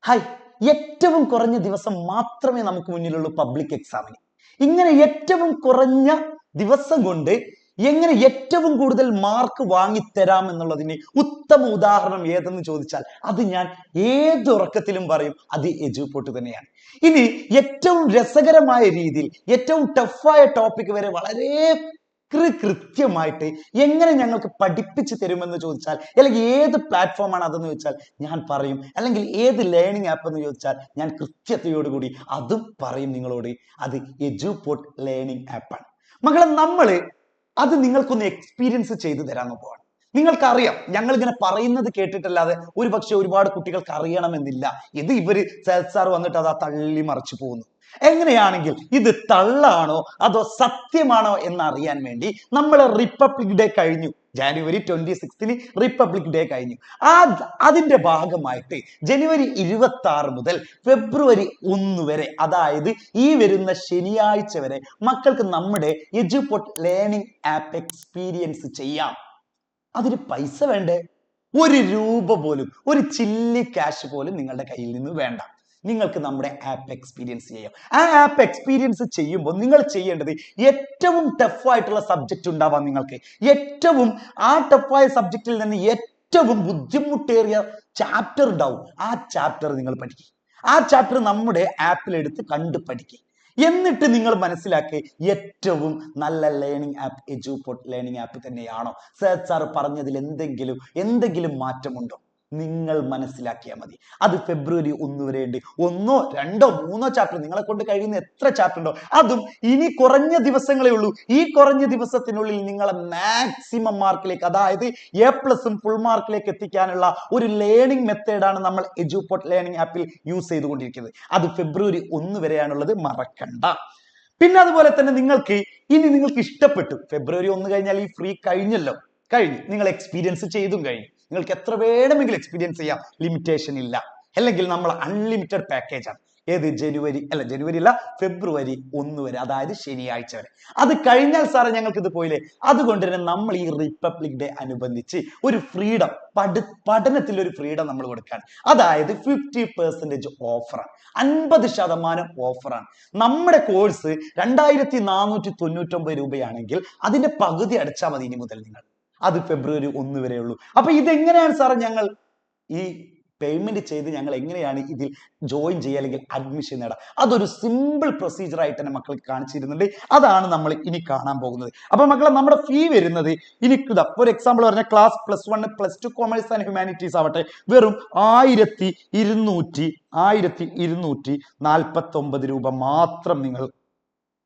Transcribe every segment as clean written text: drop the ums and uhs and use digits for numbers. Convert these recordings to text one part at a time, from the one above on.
Hi, ഏറ്റവും കുറഞ്ഞ ദിവസം മാത്രമേ നമുക്ക് മുന്നിലുള്ളൂ പബ്ലിക് എക്സാമിന്. ഇങ്ങനെ ഏറ്റവും കുറഞ്ഞ ദിവസം കൊണ്ട് എങ്ങനെ ഏറ്റവും കൂടുതൽ മാർക്ക് വാങ്ങിത്തരാം എന്നുള്ളതിന് ഉത്തമ ഉദാഹരണം ഏതെന്ന് ചോദിച്ചാൽ അത് ഞാൻ ഏതുറക്കത്തിലും പറയും, അത് എജുപോർട്ട് തന്നെയാണ്. ഇനി ഏറ്റവും രസകരമായ രീതിയിൽ ഏറ്റവും ടഫായ ടോപ്പിക് വരെ വളരെ കൃത്യമായിട്ട് എങ്ങനെ ഞങ്ങൾക്ക് പഠിപ്പിച്ചു തരുമെന്ന് ചോദിച്ചാൽ, അല്ലെങ്കിൽ ഏത് പ്ലാറ്റ്ഫോമാണ് അതെന്ന് ചോദിച്ചാൽ ഞാൻ പറയും, അല്ലെങ്കിൽ ഏത് ലേണിംഗ് ആപ്പ് എന്ന് ചോദിച്ചാൽ ഞാൻ കൃത്യതയോടുകൂടി അതും പറയും നിങ്ങളോട്. അത് എജുപോർട്ട് ലേണിംഗ് ആപ്പാണ്. മക്കളെ, അത് നിങ്ങൾക്കൊന്ന് എക്സ്പീരിയൻസ് ചെയ്തു തരാൻ പോവാണ്. നിങ്ങൾക്കറിയാം, ഞങ്ങൾ ഇങ്ങനെ പറയുന്നത് കേട്ടിട്ടല്ലാതെ ഒരു പക്ഷെ ഒരുപാട് കുട്ടികൾക്ക് അറിയണമെന്നില്ല. ഇത് ഇവര് സാർ വന്നിട്ട് അതാ തള്ളി മറിച്ചു പോകുന്നു. എങ്ങനെയാണെങ്കിൽ ഇത് തള്ളാണോ അതോ സത്യമാണോ എന്നറിയാൻ വേണ്ടി നമ്മൾ റിപ്പബ്ലിക് ഡേ കഴിഞ്ഞു, ജാനുവരി 26 റിപ്പബ്ലിക് ഡേ കഴിഞ്ഞു. അതിന്റെ ഭാഗമായിട്ട് ജനുവരി 26 മുതൽ ഫെബ്രുവരി 1 വരെ, അതായത് ഈ വരുന്ന ശനിയാഴ്ച വരെ മക്കൾക്ക് നമ്മുടെ എജുപോർട്ട് ലേണിംഗ് ആപ്പ് എക്സ്പീരിയൻസ് ചെയ്യാം. അതിന് പൈസ വേണ്ടേ? ഒരു രൂപ പോലും, ഒരു ചില്ലി ക്യാഷ് പോലും നിങ്ങളുടെ കയ്യിൽ നിന്ന് വേണ്ട. നിങ്ങൾക്ക് നമ്മുടെ ആപ്പ് എക്സ്പീരിയൻസ് ചെയ്യാം. ആ ആപ്പ് എക്സ്പീരിയൻസ് ചെയ്യുമ്പോൾ നിങ്ങൾ ചെയ്യേണ്ടത്, ഏറ്റവും ടഫായിട്ടുള്ള സബ്ജക്റ്റ് ഉണ്ടാവാം നിങ്ങൾക്ക്. ആ ടഫായ സബ്ജക്റ്റിൽ നിന്ന് ഏറ്റവും ബുദ്ധിമുട്ടേറിയ ചാപ്റ്റർ ഉണ്ടാവും. ആ ചാപ്റ്റർ നിങ്ങൾ പഠിക്കും. ആ ചാപ്റ്റർ നമ്മുടെ ആപ്പിലെടുത്ത് കണ്ട് പഠിക്കും. എന്നിട്ട് നിങ്ങൾ മനസ്സിലാക്കി ഏറ്റവും നല്ല learning app Eduport learning app തന്നെയാണോ, സാർ പറഞ്ഞതിൽ എന്തെങ്കിലും മാറ്റമുണ്ടോ, നിങ്ങൾ മനസ്സിലാക്കിയാൽ മതി. അത് ഫെബ്രുവരി 1 വരെ ഉണ്ട്. 1, 2, 3 ചാപ്റ്റർ, നിങ്ങളെ കൊണ്ട് കഴിയുന്ന എത്ര ചാപ്റ്റർ ഉണ്ടോ, അതും ഇനി കുറഞ്ഞ ദിവസങ്ങളേ ഉള്ളൂ. ഈ കുറഞ്ഞ ദിവസത്തിനുള്ളിൽ നിങ്ങളെ മാക്സിമം മാർക്കിലേക്ക്, അതായത് A+ ഫുൾ മാർക്കിലേക്ക് എത്തിക്കാനുള്ള ഒരു ലേണിംഗ് മെത്തേഡാണ് നമ്മൾ എജുപോർട്ട് ലേണിംഗ് ആപ്പിൽ യൂസ് ചെയ്തുകൊണ്ടിരിക്കുന്നത്. അത് ഫെബ്രുവരി 1 വരെയാണുള്ളത്, മറക്കണ്ട. പിന്നെ അതുപോലെ തന്നെ നിങ്ങൾക്ക് ഇഷ്ടപ്പെട്ടു, ഫെബ്രുവരി 1 കഴിഞ്ഞാൽ ഈ ഫ്രീ കഴിഞ്ഞു, നിങ്ങൾ എക്സ്പീരിയൻസ് ചെയ്തും കഴിഞ്ഞു. നിങ്ങൾക്ക് എത്ര വേണമെങ്കിലും എക്സ്പീരിയൻസ് ചെയ്യാം, ലിമിറ്റേഷൻ ഇല്ല. അല്ലെങ്കിൽ നമ്മൾ അൺലിമിറ്റഡ് പാക്കേജാണ്. ജനുവരി അല്ല, ഫെബ്രുവരി 1 വരെ, അതായത് ശനിയാഴ്ച വരെ. അത് കഴിഞ്ഞാൽ സാറേ ഞങ്ങൾക്ക് ഇത് പോയില്ലേ. അതുകൊണ്ട് തന്നെ നമ്മൾ ഈ റിപ്പബ്ലിക് ഡേ അനുബന്ധിച്ച് ഒരു ഫ്രീഡം, പഠനത്തിൽ ഒരു ഫ്രീഡം നമ്മൾ കൊടുക്കുകയാണ്. അതായത് 50% ഓഫറാണ്, 50% ഓഫറാണ്. നമ്മുടെ കോഴ്സ് 2499 രൂപയാണെങ്കിൽ അതിന്റെ പകുതി അടച്ചാൽ മതി ഇനി മുതൽ നിങ്ങൾ. അത് ഫെബ്രുവരി 1 വരെ ഉള്ളൂ. അപ്പൊ ഇതെങ്ങനെയാണ് സാറേ ഞങ്ങൾ ഈ പേയ്മെന്റ് ചെയ്ത് ഞങ്ങൾ എങ്ങനെയാണ് ഇതിൽ ജോയിൻ ചെയ്യുക അല്ലെങ്കിൽ അഡ്മിഷൻ നേടാം? അതൊരു സിമ്പിൾ പ്രൊസീജിയർ ആയിട്ട് തന്നെ മക്കൾക്ക് കാണിച്ചിരുന്നുണ്ട്. അതാണ് നമ്മൾ ഇനി കാണാൻ പോകുന്നത്. അപ്പൊ മക്കളെ, നമ്മുടെ ഫീ വരുന്നത് ഒരു എക്സാമ്പിൾ പറഞ്ഞാൽ ക്ലാസ് +1 +2 കൊമേഴ്സ് ആൻഡ് ഹ്യൂമാനിറ്റീസ് ആവട്ടെ, വെറും 1249 രൂപ മാത്രം നിങ്ങൾ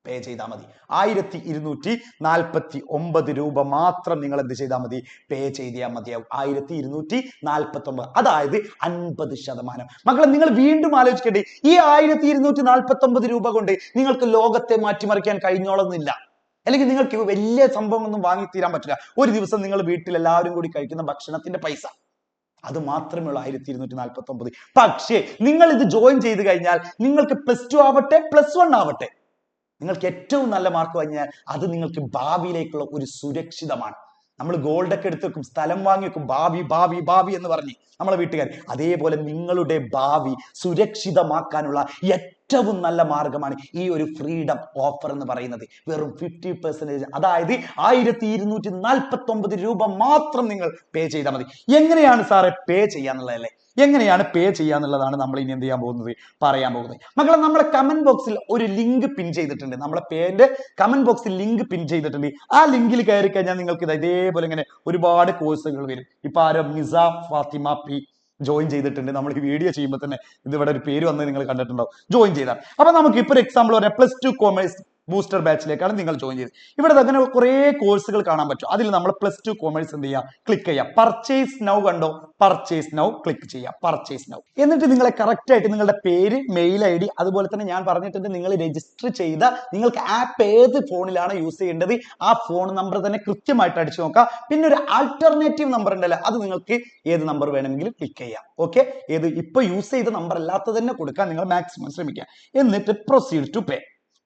പേ ചെയ്താൽ മതി. 1249 രൂപ മാത്രം നിങ്ങൾ എന്ത് ചെയ്താൽ മതി, പേ ചെയ്താൽ മതിയാവും. 1249, അതായത് 50%. മക്കളെ, നിങ്ങൾ വീണ്ടും ആലോചിക്കട്ടെ, ഈ 1249 രൂപ കൊണ്ട് നിങ്ങൾക്ക് ലോകത്തെ മാറ്റിമറിക്കാൻ കഴിഞ്ഞോളന്നില്ല. അല്ലെങ്കിൽ നിങ്ങൾക്ക് വലിയ സംഭവമൊന്നും വാങ്ങിത്തീരാൻ പറ്റില്ല. ഒരു ദിവസം നിങ്ങൾ വീട്ടിൽ എല്ലാവരും കൂടി കഴിക്കുന്ന ഭക്ഷണത്തിന്റെ പൈസ, അത് മാത്രമേ ഉള്ളൂ 1249. പക്ഷേ നിങ്ങൾ ഇത് ജോയിൻ ചെയ്ത് കഴിഞ്ഞാൽ നിങ്ങൾക്ക് +2 ആവട്ടെ +1 ആവട്ടെ, നിങ്ങൾക്ക് ഏറ്റവും നല്ല മാർക്ക് വാങ്ങിയാൽ അത് നിങ്ങൾക്ക് ഭാവിയിലേക്കുള്ള ഒരു സുരക്ഷിതമാണ്. നമ്മൾ ഗോൾഡ് ഒക്കെ എടുത്ത് വെക്കും, സ്ഥലം വാങ്ങി വെക്കും, ഭാവി എന്ന് പറഞ്ഞ് നമ്മളെ വീട്ടുകാർ. അതേപോലെ നിങ്ങളുടെ ഭാവി സുരക്ഷിതമാക്കാനുള്ള ഏറ്റവും നല്ല മാർഗമാണ് ഈ ഒരു ഫ്രീഡം ഓഫർ എന്ന് പറയുന്നത്. വെറും 50%, അതായത് 1249 രൂപ മാത്രം നിങ്ങൾ പേ ചെയ്താൽ മതി. എങ്ങനെയാണ് സാറേ പേ ചെയ്യാന്നുള്ളതല്ലേ? എങ്ങനെയാണ് പേ ചെയ്യാന്നുള്ളതാണ് നമ്മൾ ഇനി എന്ത് ചെയ്യാൻ പോകുന്നത്, പറയാൻ പോകുന്നത്. മക്കളെ, നമ്മുടെ കമന്റ് ബോക്സിൽ ഒരു ലിങ്ക് പിൻ ചെയ്തിട്ടുണ്ട്. നമ്മളെ പേരിന്റെ കമന്റ് ബോക്സിൽ ലിങ്ക് പിൻ ചെയ്തിട്ടുണ്ട്. ആ ലിങ്കിൽ കയറി കഴിഞ്ഞാൽ നിങ്ങൾക്ക് ഇതേപോലെ ഇങ്ങനെ ഒരുപാട് കോഴ്സുകൾ വരും. ഇപ്പൊ ആരോ മിസ ഫാത്തിമ പി ജോയിൻ ചെയ്തിട്ടുണ്ട്. നമ്മൾ ഈ വീഡിയോ ചെയ്യുമ്പോൾ തന്നെ ഇതിവിടെ ഒരു പേര് വന്ന് നിങ്ങൾ കണ്ടിട്ടുണ്ടാവും, ജോയിൻ ചെയ്താൽ. അപ്പൊ നമുക്ക് ഇപ്പൊ ഒരു എക്സാമ്പിൾ പറയാം, +2 കൊമേഴ്സ് ബൂസ്റ്റർ ബാച്ചിലേക്കാണ് നിങ്ങൾ ജോയിൻ ചെയ്തത്. ഇവിടെ അങ്ങനെ കുറെ കോഴ്സുകൾ കാണാൻ പറ്റും. അതിൽ നമ്മൾ +2 കൊമേഴ്സ് എന്ത് ചെയ്യാം, ക്ലിക്ക് ചെയ്യാം. പർച്ചേസ് നൗ കണ്ടോ, പർച്ചേസ് നൗ ക്ലിക്ക് ചെയ്യാം. പർച്ചേസ് നൗ എന്നിട്ട് നിങ്ങളെ കറക്റ്റ് ആയിട്ട് നിങ്ങളുടെ പേര്, മെയിൽ ID, അതുപോലെ തന്നെ ഞാൻ പറഞ്ഞിട്ടുണ്ട് നിങ്ങൾ രജിസ്റ്റർ ചെയ്ത നിങ്ങൾക്ക് ആപ്പ് ഏത് ഫോണിലാണ് യൂസ് ചെയ്യേണ്ടത് ആ ഫോൺ നമ്പർ തന്നെ കൃത്യമായിട്ട് അടിച്ചു നോക്കാം. പിന്നെ ഒരു ആൾട്ടർനേറ്റീവ് നമ്പർ ഉണ്ടല്ലോ, അത് നിങ്ങൾക്ക് ഏത് നമ്പർ വേണമെങ്കിലും ക്ലിക്ക് ചെയ്യാം. ഓക്കെ, ഏത് ഇപ്പൊ യൂസ് ചെയ്ത നമ്പർ അല്ലാത്തത് തന്നെ കൊടുക്കാൻ നിങ്ങൾ മാക്സിമം ശ്രമിക്കുക. എന്നിട്ട് പ്രൊസീഡ് ടു പേ,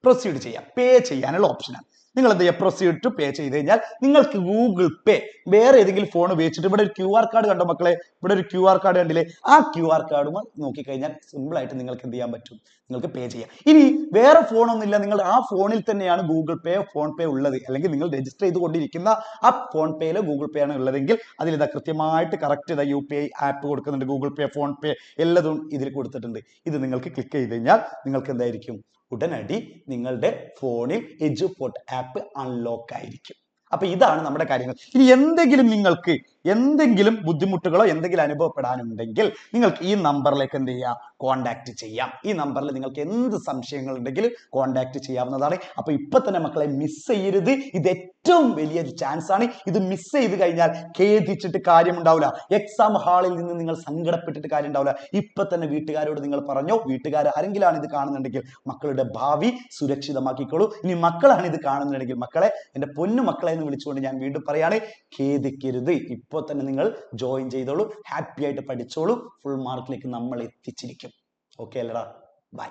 പ്രൊസീഡ് ചെയ്യാം. പേ ചെയ്യാനുള്ള ഓപ്ഷനാണ്. നിങ്ങൾ എന്ത് ചെയ്യുക, പ്രൊസീഡ് ടു പേ ചെയ്ത് കഴിഞ്ഞാൽ നിങ്ങൾക്ക് ഗൂഗിൾ പേ വേറെ ഏതെങ്കിലും ഫോൺ ഉപയോഗിച്ചിട്ട് ഇവിടെ ഒരു QR കാർഡ് കണ്ടോ മക്കളെ, ഇവിടെ ഒരു QR കാർഡ് കണ്ടില്ലേ, ആ QR കാർഡും നോക്കിക്കഴിഞ്ഞാൽ സിമ്പിൾ ആയിട്ട് നിങ്ങൾക്ക് എന്ത് ചെയ്യാൻ പറ്റും, നിങ്ങൾക്ക് പേ ചെയ്യാം. ഇനി വേറെ ഫോണൊന്നുമില്ല, നിങ്ങൾ ആ ഫോണിൽ തന്നെയാണ് ഗൂഗിൾ പേ ഫോൺ പേ ഉള്ളത്, അല്ലെങ്കിൽ നിങ്ങൾ രജിസ്റ്റർ ചെയ്തുകൊണ്ടിരിക്കുന്ന ആ ഫോൺ പേയിലോ ഗൂഗിൾ പേ ആണ് ഉള്ളതെങ്കിൽ അതിൽ ഇതാ കൃത്യമായിട്ട് കറക്റ്റ് ഇതാ UPI ആപ്പ് കൊടുക്കുന്നുണ്ട്, ഗൂഗിൾ പേ ഫോൺ പേ എല്ലാതും ഇതിൽ കൊടുത്തിട്ടുണ്ട്. ഇത് നിങ്ങൾക്ക് ക്ലിക്ക് ചെയ്ത് കഴിഞ്ഞാൽ നിങ്ങൾക്ക് എന്തായിരിക്കും, ഉടനടി നിങ്ങളുടെ ഫോണിൽ എഡ്യൂപോർട്ട് ആപ്പ് അൺലോക്ക് ആയിരിക്കും. അപ്പൊ ഇതാണ് നമ്മുടെ കാര്യങ്ങൾ. ഇനി എന്തെങ്കിലും നിങ്ങൾക്ക് എന്തെങ്കിലും ബുദ്ധിമുട്ടുകളോ എന്തെങ്കിലും അനുഭവപ്പെടാനുണ്ടെങ്കിൽ നിങ്ങൾക്ക് ഈ നമ്പറിലേക്ക് എന്ത് ചെയ്യാം, കോൺടാക്ട് ചെയ്യാം. ഈ നമ്പറിൽ നിങ്ങൾക്ക് എന്ത് സംശയങ്ങൾ ഉണ്ടെങ്കിലും കോൺടാക്ട് ചെയ്യാവുന്നതാണ്. അപ്പൊ ഇപ്പൊ തന്നെ മക്കളെ മിസ് ചെയ്യരുത്, ഇത് ഏറ്റവും വലിയൊരു ചാൻസ് ആണ്. ഇത് മിസ് ചെയ്ത് കഴിഞ്ഞാൽ ഖേദിച്ചിട്ട് കാര്യമുണ്ടാവില്ല, എക്സാം ഹാളിൽ നിന്ന് നിങ്ങൾ സങ്കടപ്പെട്ടിട്ട് കാര്യം ഉണ്ടാവില്ല. ഇപ്പൊ തന്നെ വീട്ടുകാരോട് നിങ്ങൾ പറഞ്ഞോ, വീട്ടുകാർ ആരെങ്കിലാണ് ഇത് കാണുന്നുണ്ടെങ്കിൽ മക്കളുടെ ഭാവി സുരക്ഷിതമാക്കിക്കോളൂ. ഇനി മക്കളാണ് ഇത് കാണുന്നുണ്ടെങ്കിൽ മക്കളെ, എന്റെ പൊന്നു മക്കളെ എന്ന് വിളിച്ചുകൊണ്ട് ഞാൻ വീണ്ടും പറയാണ്, ഖേദിക്കരുത്. ഇപ്പോൾ തന്നെ നിങ്ങൾ ജോയിൻ ചെയ്തോളൂ, ഹാപ്പി ആയിട്ട് പഠിച്ചോളൂ, ഫുൾ മാർക്കിലേക്ക് നമ്മൾ എത്തിച്ചിരിക്കും. ഓക്കെ അല്ലടാ, ബൈ.